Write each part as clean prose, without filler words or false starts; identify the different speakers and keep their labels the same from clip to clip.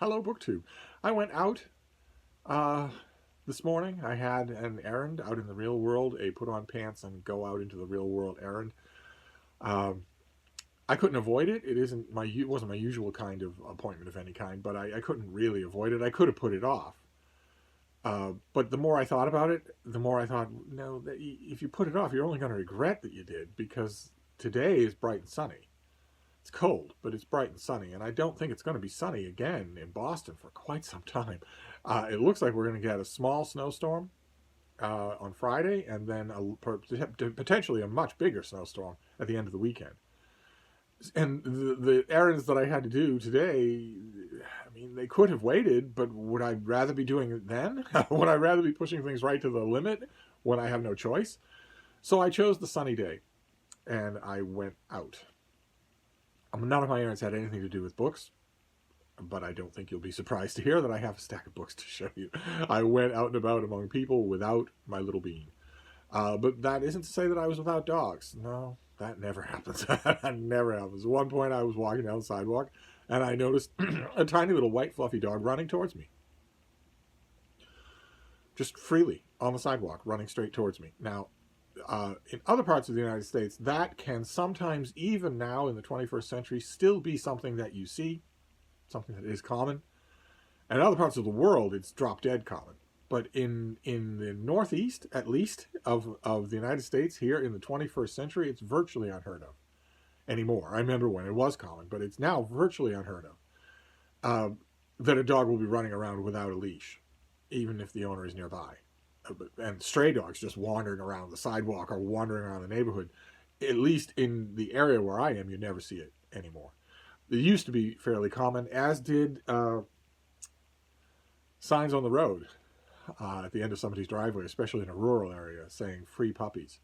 Speaker 1: Hello, BookTube. I went out uh, this morning. I had an errand out in the real world, a put on pants and go out into the real world errand. Um, I couldn't avoid it. It wasn't my usual kind of appointment of any kind, but I couldn't really avoid it. I could have put it off. But the more I thought about it, the more I thought, no, if you put it off, you're only going to regret that you did, because today is bright and sunny. It's cold, but it's bright and sunny, and I don't think it's going to be sunny again in Boston for quite some time. It looks like we're going to get a small snowstorm on Friday, and then potentially a much bigger snowstorm at the end of the weekend. And the errands that I had to do today, I mean, they could have waited, but would I rather be doing it then? Would I rather be pushing things right to the limit when I have no choice? So I chose the sunny day, and I went out. None of my errands had anything to do with books, but I don't think you'll be surprised to hear that I have a stack of books to show you. I went out and about among people without my little bean. But that isn't to say that I was without dogs. No, that never happens. That never happens. At one point, I was walking down the sidewalk, and I noticed a tiny little white fluffy dog running towards me. Just freely on the sidewalk, running straight towards me. Now, in other parts of the United States, that can sometimes, even now in the 21st century, still be something that you see, something that is common. And in other parts of the world, it's drop dead common. But in the Northeast, at least, of the United States, here in the 21st century, it's virtually unheard of anymore. I remember when it was common, but it's now virtually unheard of that a dog will be running around without a leash, even if the owner is nearby. And stray dogs just wandering around the sidewalk or wandering around the neighborhood, at least in the area where I am, you never see it anymore. It used to be fairly common, as did signs on the road at the end of somebody's driveway, especially in a rural area, saying free puppies.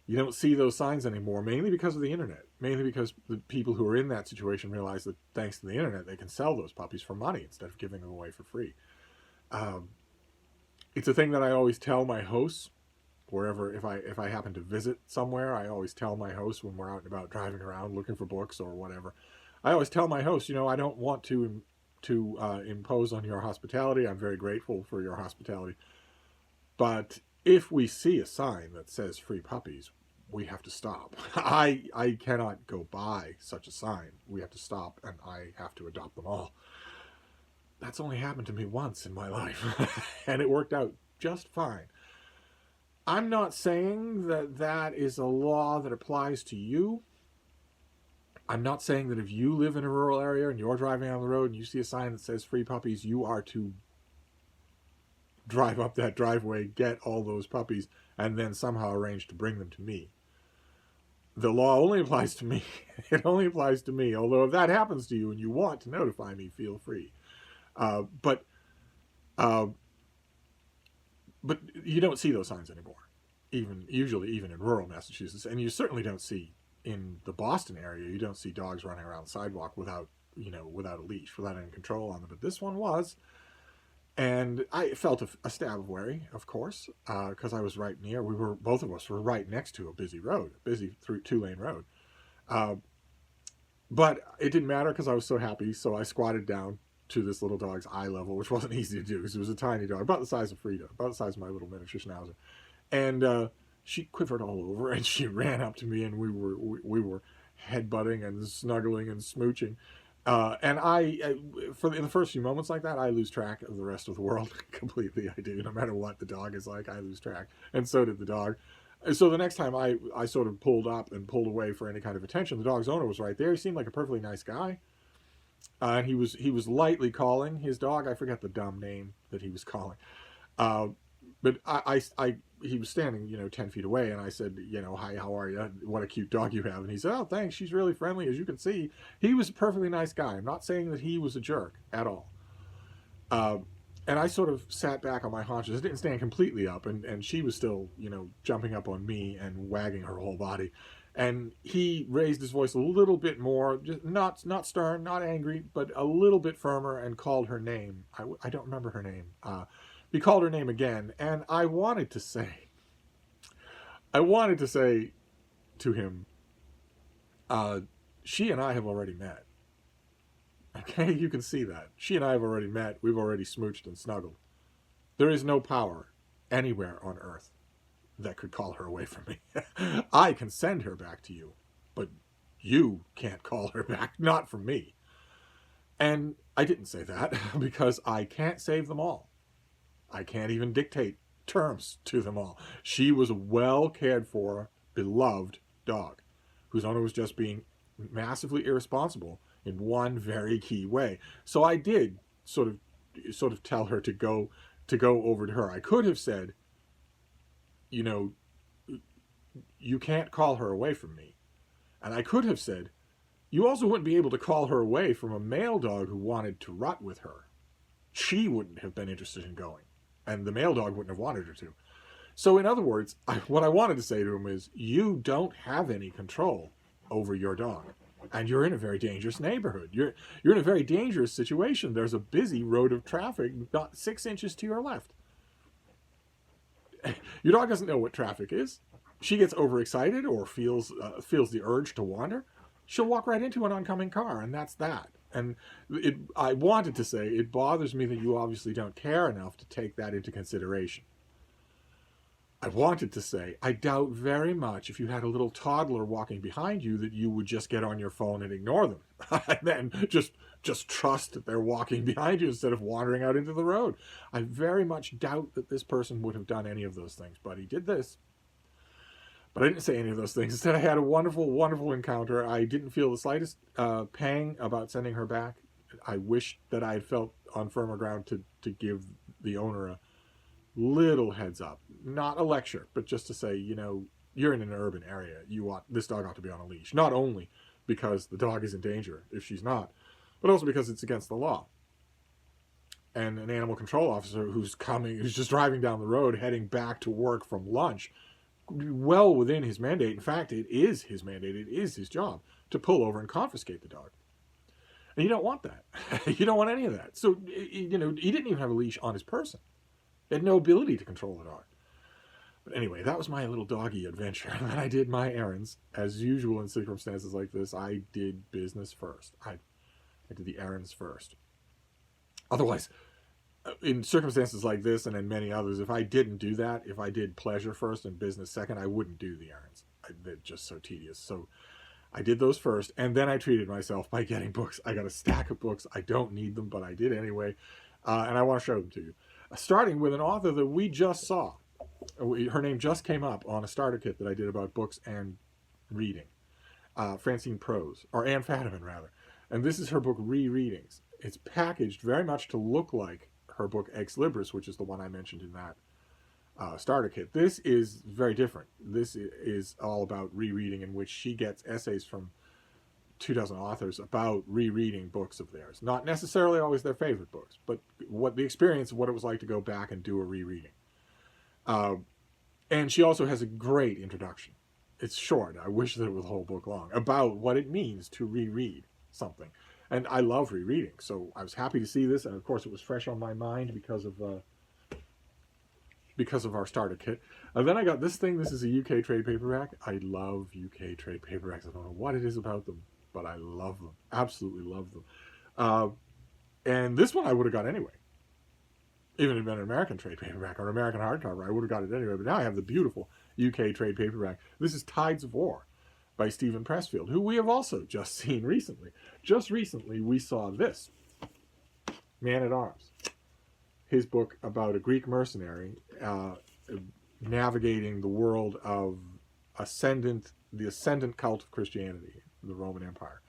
Speaker 1: You don't see those signs anymore, mainly because of the internet. Mainly because the people who are in that situation realize that thanks to the internet, they can sell those puppies for money instead of giving them away for free. It's a thing that I always tell my hosts wherever, if I happen to visit somewhere, I always tell my hosts when we're out and about driving around looking for books or whatever. I always tell my hosts, I don't want to impose on your hospitality. I'm very grateful for your hospitality, but if we see a sign that says free puppies, we have to stop. I cannot go by such a sign. We have to stop, and I have to adopt them all. That's only happened to me once in my life, and it worked out just fine. I'm not saying that that is a law that applies to you. I'm not saying that if you live in a rural area and you're driving on the road and you see a sign that says free puppies, you are to drive up that driveway, get all those puppies, and then somehow arrange to bring them to me. The law only applies to me. It only applies to me. Although if that happens to you and you want to notify me, feel free. But you don't see those signs anymore. Usually even in rural Massachusetts, and you certainly don't see in the Boston area. You don't see dogs running around the sidewalk without a leash, without any control on them. But this one was, and I felt a stab of worry, of course, because I was right near. Both of us were right next to a busy road, busy through 2-lane road. But it didn't matter because I was so happy. So I squatted down to this little dog's eye level, which wasn't easy to do because it was a tiny dog, about the size of Frida, about the size of my little miniature schnauzer. And she quivered all over, and she ran up to me, and we were headbutting and snuggling and smooching. And in the first few moments like that, I lose track of the rest of the world completely. I do. No matter what the dog is like, I lose track, and so did the dog. So the next time I sort of pulled up and pulled away for any kind of attention, the dog's owner was right there. He seemed like a perfectly nice guy. And he was lightly calling his dog. I forget the dumb name that he was calling. But he was standing, 10 feet away, and I said, hi, how are you? What a cute dog you have. And he said, oh, thanks. She's really friendly, as you can see. He was a perfectly nice guy. I'm not saying that he was a jerk at all. And I sort of sat back on my haunches. I didn't stand completely up, and she was still, jumping up on me and wagging her whole body. And he raised his voice a little bit more, just not stern, not angry, but a little bit firmer, and called her name. I don't remember her name. He called her name again, and I wanted to say to him, she and I have already met. Okay, you can see that. She and I have already met. We've already smooched and snuggled. There is no power anywhere on Earth that could call her away from me. I can send her back to you, but you can't call her back, not from me. And I didn't say that because I can't save them all. I can't even dictate terms to them all. She was a well cared for, beloved dog whose owner was just being massively irresponsible in one very key way. So I did sort of tell her to go over to her. I could have said, you know, you can't call her away from me. And I could have said, you also wouldn't be able to call her away from a male dog who wanted to rut with her. She wouldn't have been interested in going, and the male dog wouldn't have wanted her to. So in other words, what I wanted to say to him is, you don't have any control over your dog. And you're in a very dangerous neighborhood. You're in a very dangerous situation. There's a busy road of traffic not 6 inches to your left. Your dog doesn't know what traffic is. She gets overexcited or feels the urge to wander. She'll walk right into an oncoming car, and that's that. And I wanted to say, it bothers me that you obviously don't care enough to take that into consideration. I wanted to say, I doubt very much if you had a little toddler walking behind you that you would just get on your phone and ignore them. And then just trust that they're walking behind you instead of wandering out into the road. I very much doubt that this person would have done any of those things, but he did this. But I didn't say any of those things. Instead, I had a wonderful, wonderful encounter. I didn't feel the slightest pang about sending her back. I wish that I had felt on firmer ground to give the owner a little heads up. Not a lecture, but just to say, you're in an urban area. This dog ought to be on a leash. Not only because the dog is in danger if she's not, but also because it's against the law. And an animal control officer who's just driving down the road, heading back to work from lunch, well within his mandate. In fact, it is his mandate. It is his job to pull over and confiscate the dog. And you don't want that. You don't want any of that. So, he didn't even have a leash on his person. He had no ability to control the dog. But anyway, that was my little doggy adventure. And then I did my errands. As usual in circumstances like this, I did business first. I did the errands first. Otherwise, in circumstances like this and in many others, if I didn't do that, if I did pleasure first and business second, I wouldn't do the errands. They're just so tedious. So I did those first, and then I treated myself by getting books. I got a stack of books. I don't need them, but I did anyway, and I want to show them to you. Starting with an author that we just saw. Her name just came up on a starter kit that I did about books and reading. Francine Prose, or Anne Fadiman, rather. And this is her book, Rereadings. It's packaged very much to look like her book Ex Libris, which is the one I mentioned in that starter kit. This is very different. This is all about rereading, in which she gets essays from 24 authors about rereading books of theirs. Not necessarily always their favorite books, but what the experience of what it was like to go back and do a rereading. And she also has a great introduction. It's short. I wish that it was a whole book long, about what it means to reread something. And I love rereading, so I was happy to see this, and of course it was fresh on my mind because of our starter kit. And then I got this thing. This is a UK trade paperback. I love UK trade paperbacks. I don't know what it is about them, but I love them. Absolutely love them. And this one I would have got anyway. Even if it had been an American trade paperback or an American hardcover, I would have got it anyway. But now I have the beautiful UK trade paperback. This is Tides of War by Stephen Pressfield, who we have also just seen recently. Just recently, we saw this, Man at Arms. His book about a Greek mercenary navigating the world of the ascendant cult of Christianity, the Roman Empire.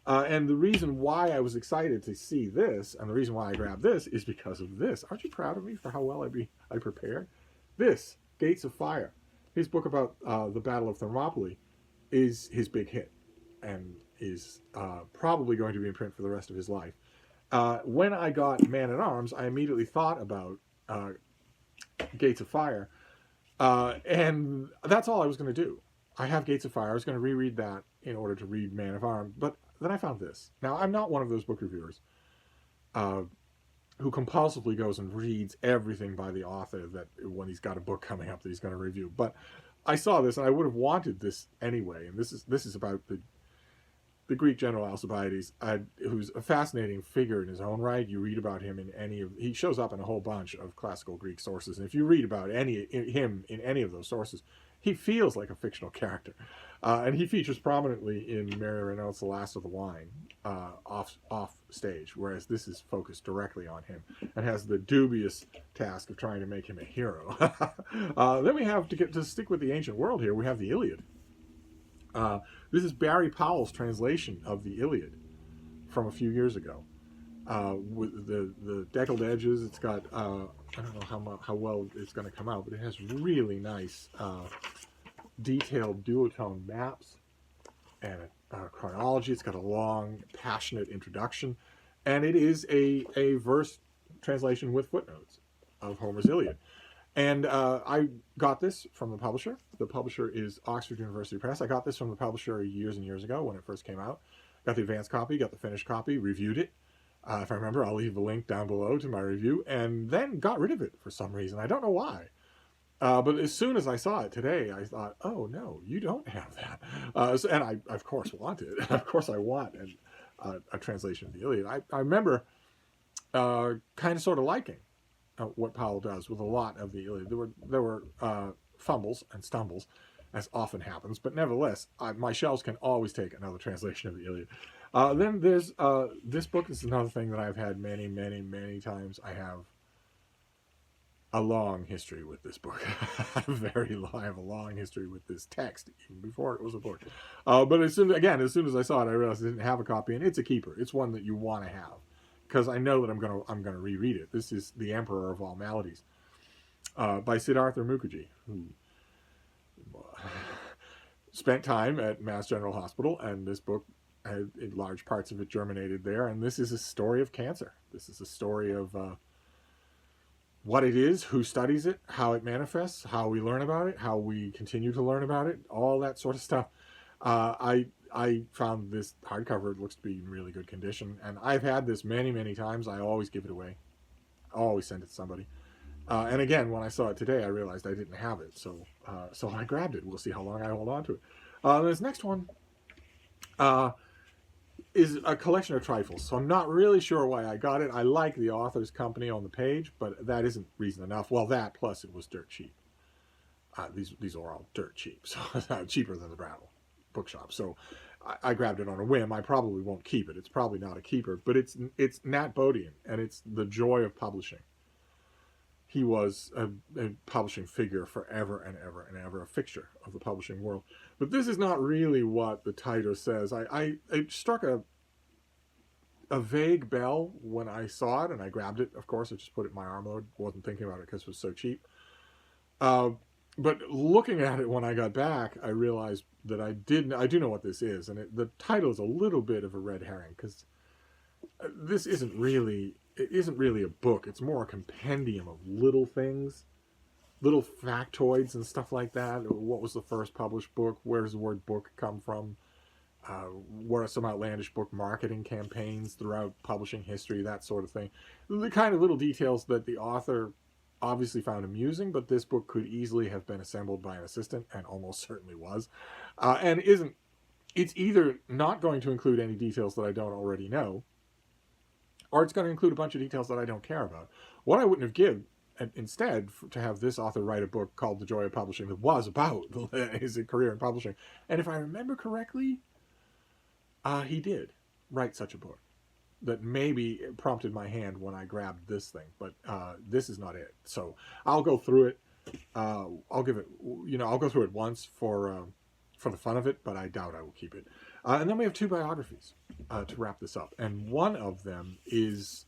Speaker 1: And the reason why I was excited to see this, and the reason why I grabbed this, is because of this. Aren't you proud of me for how well I prepared? This, Gates of Fire, his book about the Battle of Thermopylae, is his big hit, and is probably going to be in print for the rest of his life. When I got Man at Arms, I immediately thought about Gates of Fire, and that's all I was going to do. I have Gates of Fire. I was going to reread that in order to read Man at Arms, but then I found this. Now, I'm not one of those book reviewers who compulsively goes and reads everything by the author that when he's got a book coming up that he's going to review. But I saw this, and I would have wanted this anyway. And this is about the the Greek general Alcibiades, who's a fascinating figure in his own right. You read about him in he shows up in a whole bunch of classical Greek sources, and if you read about him in any of those sources, he feels like a fictional character. And he features prominently in Mary Renaud's The Last of the Wine, off stage, whereas this is focused directly on him and has the dubious task of trying to make him a hero. Then we have, to stick with the ancient world here, we have the Iliad. This is Barry Powell's translation of the Iliad from a few years ago. With the deckled edges, it's got, I don't know how well it's going to come out, but it has really nice detailed duotone maps and a chronology. It's got a long, passionate introduction, and it is a verse translation with footnotes of Homer's Iliad. And I got this from the publisher. The publisher is Oxford University Press. I got this from the publisher years and years ago when it first came out. Got the advanced copy, got the finished copy, reviewed it. If I remember, I'll leave a link down below to my review, and then got rid of it for some reason. I don't know why. But as soon as I saw it today, I thought, oh, no, you don't have that. And I, of course, want it. Of course, I want a translation of the Iliad. I remember kind of sort of liking what Powell does with a lot of the Iliad. There were fumbles and stumbles, as often happens, but nevertheless, my shelves can always take another translation of the Iliad. Then there's this book. This is another thing that I've had many, many, many times. I have a long history with this book. I have a long history with this text, even before it was a book. But as soon as I saw it, I realized I didn't have a copy, and it's a keeper. It's one that you want to have, because I know that I'm gonna reread it. This is The Emperor of All Maladies, by Siddhartha Mukherjee, who spent time at Mass General Hospital, and this book had large parts of it germinated there. And this is a story of cancer. This is a story of what it is, who studies it, how it manifests, how we learn about it, how we continue to learn about it, all that sort of stuff. I found this hardcover. It looks to be in really good condition, and I've had this many, many times. I always give it away. I always send it to somebody. And again, when I saw it today, I realized I didn't have it, so I grabbed it. We'll see how long I hold on to it. This next one is a collection of trifles, so I'm not really sure why I got it. I like the author's company on the page, but that isn't reason enough. Well, that plus it was dirt cheap. These are all dirt cheap, so cheaper than the Brattle bookshop. So I grabbed it on a whim. I probably won't keep it. It's probably not a keeper, but it's Nat Bodian, and it's The Joy of Publishing. He was a publishing figure forever and ever and ever, a fixture of the publishing world. But this is not really what the title says. It struck a vague bell when I saw it, and I grabbed it. Of course, I just put it in my arm load. Wasn't thinking about it because it was so cheap. But looking at it when I got back, I realized that I do know what this is, and the title is a little bit of a red herring, because this isn't really a book. It's more a compendium of little things, little factoids and stuff like that. What was the first published book? Where does the word book come from? What are some outlandish book marketing campaigns throughout publishing history? That sort of thing. The kind of little details that the author obviously found amusing, but this book could easily have been assembled by an assistant, and almost certainly was. And it's either not going to include any details that I don't already know, or it's going to include a bunch of details that I don't care about. What I wouldn't have given, instead, to have this author write a book called The Joy of Publishing that was about his career in publishing. And if I remember correctly, he did write such a book that maybe prompted my hand when I grabbed this thing. But this is not it. So I'll go through it. I'll go through it once for the fun of it, but I doubt I will keep it. And then we have two biographies to wrap this up. And one of them is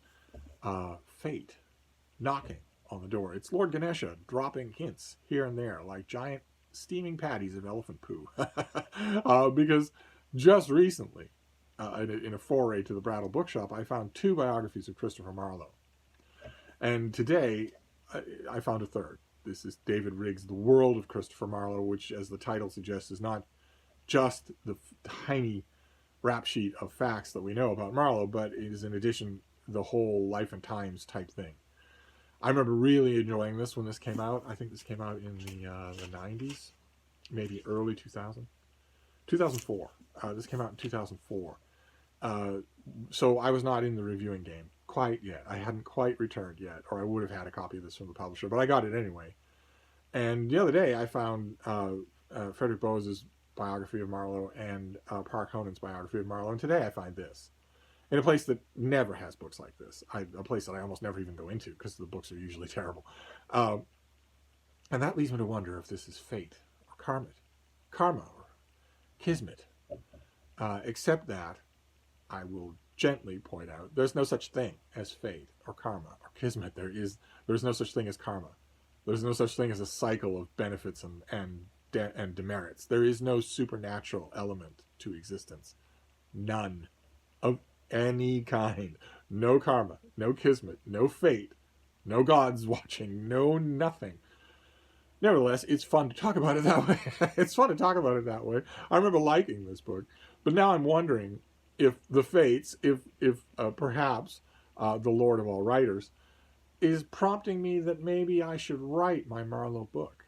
Speaker 1: Fate knocking on the door. It's Lord Ganesha dropping hints here and there, like giant steaming patties of elephant poo. Because just recently, in a foray to the Brattle bookshop, I found two biographies of Christopher Marlowe. And today, I found a third. This is David Riggs' The World of Christopher Marlowe, which, as the title suggests, is not just the tiny rap sheet of facts that we know about Marlowe, but it is, in addition, the whole life and times type thing. I remember really enjoying this when this came out. I think this came out in the 90s, maybe early 2000. 2004. This came out in 2004. So I was not in the reviewing game quite yet. I hadn't quite returned yet, or I would have had a copy of this from the publisher, but I got it anyway. And the other day I found Frederick Bose's biography of Marlowe and Park Honen's biography of Marlowe, and today I find this in a place that never has books like this. A place that I almost never even go into because the books are usually terrible. And that leads me to wonder if this is fate or karma or kismet. Except that I will gently point out there's no such thing as fate or karma or kismet. There's no such thing as karma. There's no such thing as a cycle of benefits and demerits. There is no supernatural element to existence. None of any kind. No karma, no kismet, no fate, no gods watching, no nothing. Nevertheless, it's fun to talk about it that way. It's fun to talk about it that way. I remember liking this book, but now I'm wondering if the fates, if perhaps the Lord of all writers, is prompting me that maybe I should write my Marlowe book.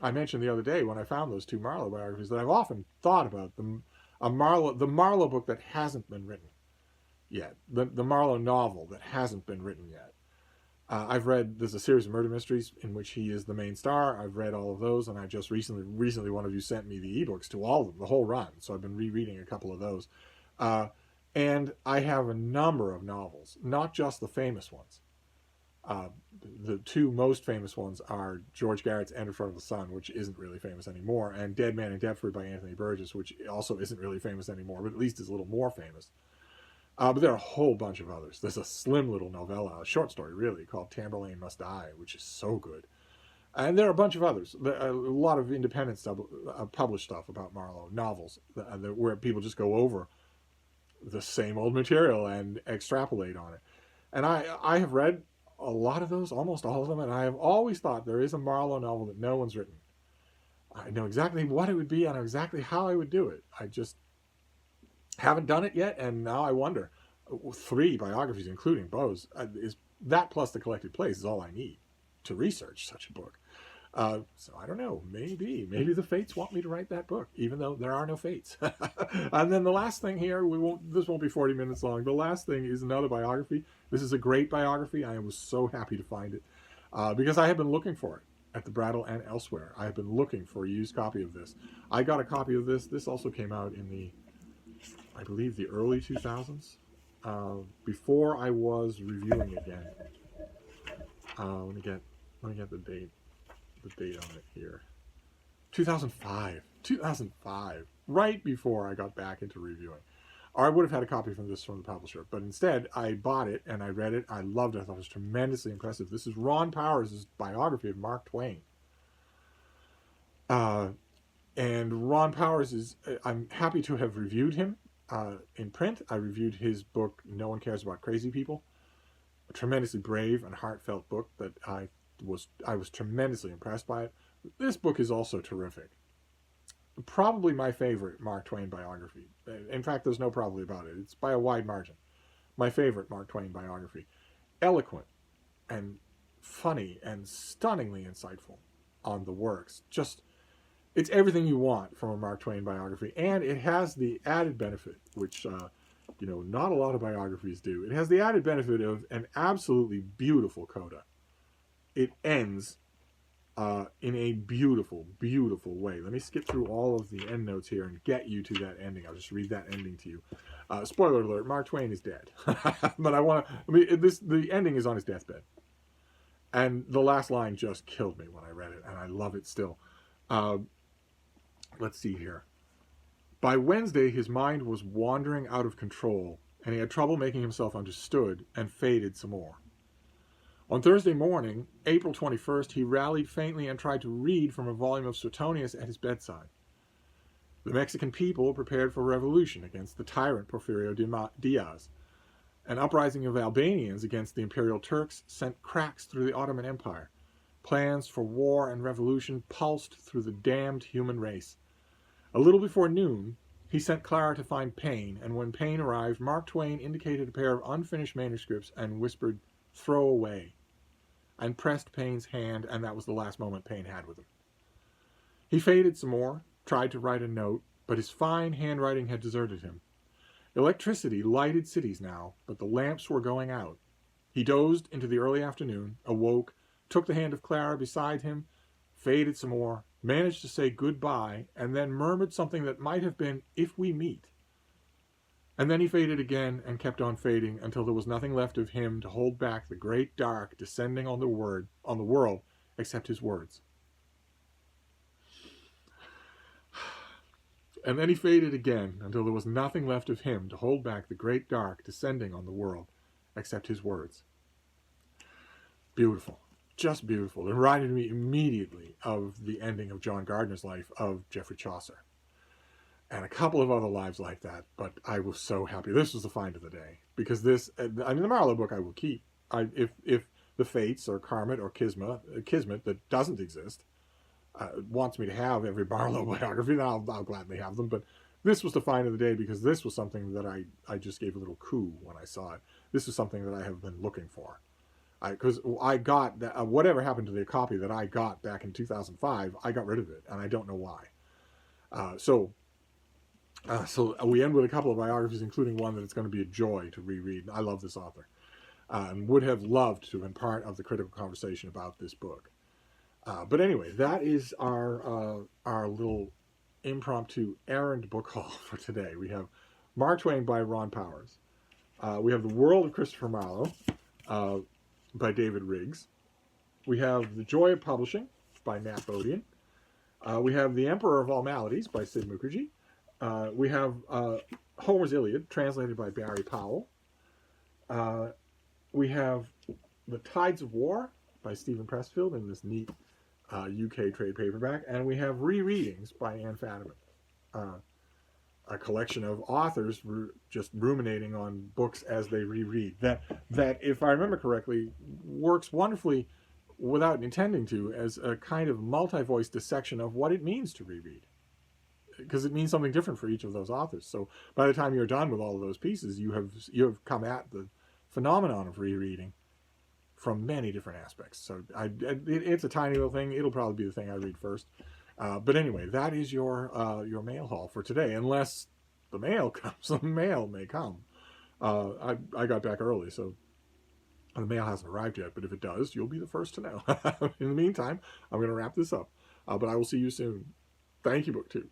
Speaker 1: I mentioned the other day when I found those two Marlowe biographies that I've often thought about the Marlowe book that hasn't been written yet, the Marlowe novel that hasn't been written yet. I've read, there's a series of murder mysteries in which he is the main star. I've read all of those, and I just recently one of you sent me the ebooks to all of them, the whole run. So I've been rereading a couple of those. And I have a number of novels, not just the famous ones. The two most famous ones are George Garrett's End in Front of the Sun, which isn't really famous anymore, and Dead Man in Deptford by Anthony Burgess, which also isn't really famous anymore, but at least is a little more famous. But there are a whole bunch of others. There's a slim little novella, a short story really, called Tamburlaine Must Die, which is so good. And there are a bunch of others. A lot of independent stuff, published stuff about Marlowe, novels, where people just go over the same old material and extrapolate on it. And I have read a lot of those, almost all of them, and I have always thought there is a Marlowe novel that no one's written. I know exactly what it would be, I know exactly how I would do it. I just haven't done it yet, and now I wonder. 3 biographies, including Bo's, is that plus the collected plays is all I need to research such a book. So I don't know. Maybe the fates want me to write that book, even though there are no fates. And then the last thing here, this won't be 40 minutes long. The last thing is another biography. This is a great biography. I was so happy to find it because I have been looking for it at the Brattle and elsewhere. I have been looking for a used copy of this. I got a copy of this. This also came out in I believe the early 2000s, before I was reviewing again. Let me get the date on it here. 2005, right before I got back into reviewing. Or I would have had a copy from the publisher, but instead I bought it and I read it. I loved it. I thought it was tremendously impressive. This is Ron Powers' biography of Mark Twain. And Ron Powers is, I'm happy to have reviewed him in print. I reviewed his book, No One Cares About Crazy People. A tremendously brave and heartfelt book that I was tremendously impressed by it. This book is also terrific. Probably my favorite Mark Twain biography. In fact, there's no probably about it. It's by a wide margin. My favorite Mark Twain biography. Eloquent and funny and stunningly insightful on the works. Just, it's everything you want from a Mark Twain biography. And it has the added benefit, which, not a lot of biographies do. It has the added benefit of an absolutely beautiful coda. It ends in a beautiful, beautiful way. Let me skip through all of the end notes here and get you to that ending. I'll just read that ending to you. Spoiler alert, Mark Twain is dead. But the ending is on his deathbed. And the last line just killed me when I read it, and I love it still. Let's see here. By Wednesday, his mind was wandering out of control, and he had trouble making himself understood and faded some more. On Thursday morning, April 21st, he rallied faintly and tried to read from a volume of Suetonius at his bedside. The Mexican people prepared for revolution against the tyrant Porfirio Diaz. An uprising of Albanians against the imperial Turks sent cracks through the Ottoman Empire. Plans for war and revolution pulsed through the damned human race. A little before noon, he sent Clara to find Paine, and when Paine arrived, Mark Twain indicated a pair of unfinished manuscripts and whispered, "Throw away," and pressed Paine's hand, and that was the last moment Paine had with him. He faded some more, tried to write a note, but his fine handwriting had deserted him. Electricity lighted cities now, but the lamps were going out. He dozed into the early afternoon, awoke, took the hand of Clara beside him, faded some more, managed to say goodbye, and then murmured something that might have been, "If we meet." And then he faded again and kept on fading until there was nothing left of him to hold back the great dark descending on the world, except his words. And then he faded again until there was nothing left of him to hold back the great dark descending on the world, except his words. Beautiful. Just beautiful. It reminded me immediately of the ending of John Gardner's life of Geoffrey Chaucer. And a couple of other lives like that, but I was so happy. This was the find of the day. Because this, the Marlowe book I will keep. If the Fates or Karmat or Kismet that doesn't exist, wants me to have every Barlow biography, then I'll gladly have them. But this was the find of the day because this was something that I just gave a little coo when I saw it. This is something that I have been looking for. Because I got that, whatever happened to the copy that I got back in 2005, I got rid of it, and I don't know why. So we end with a couple of biographies, including one that it's going to be a joy to reread. I love this author, and would have loved to have been part of the critical conversation about this book. But anyway, that is our little impromptu errand book haul for today. We have Mark Twain by Ron Powers. We have The World of Christopher Marlowe by David Riggs. We have The Joy of Publishing by Nat Bodian. We have The Emperor of All Maladies by Sid Mukherjee. We have Homer's Iliad, translated by Barry Powell. We have The Tides of War by Stephen Pressfield in this neat UK trade paperback. And we have Rereadings by Anne Fadiman, a collection of authors just ruminating on books as they reread. That, if I remember correctly, works wonderfully without intending to as a kind of multi-voice dissection of what it means to reread. Because it means something different for each of those authors. So by the time you're done with all of those pieces, you have come at the phenomenon of rereading from many different aspects. So it's a tiny little thing. It'll probably be the thing I read first. But anyway, that is your mail haul for today. Unless the mail comes, the mail may come. I got back early, so the mail hasn't arrived yet. But if it does, you'll be the first to know. In the meantime, I'm going to wrap this up. But I will see you soon. Thank you, BookTube.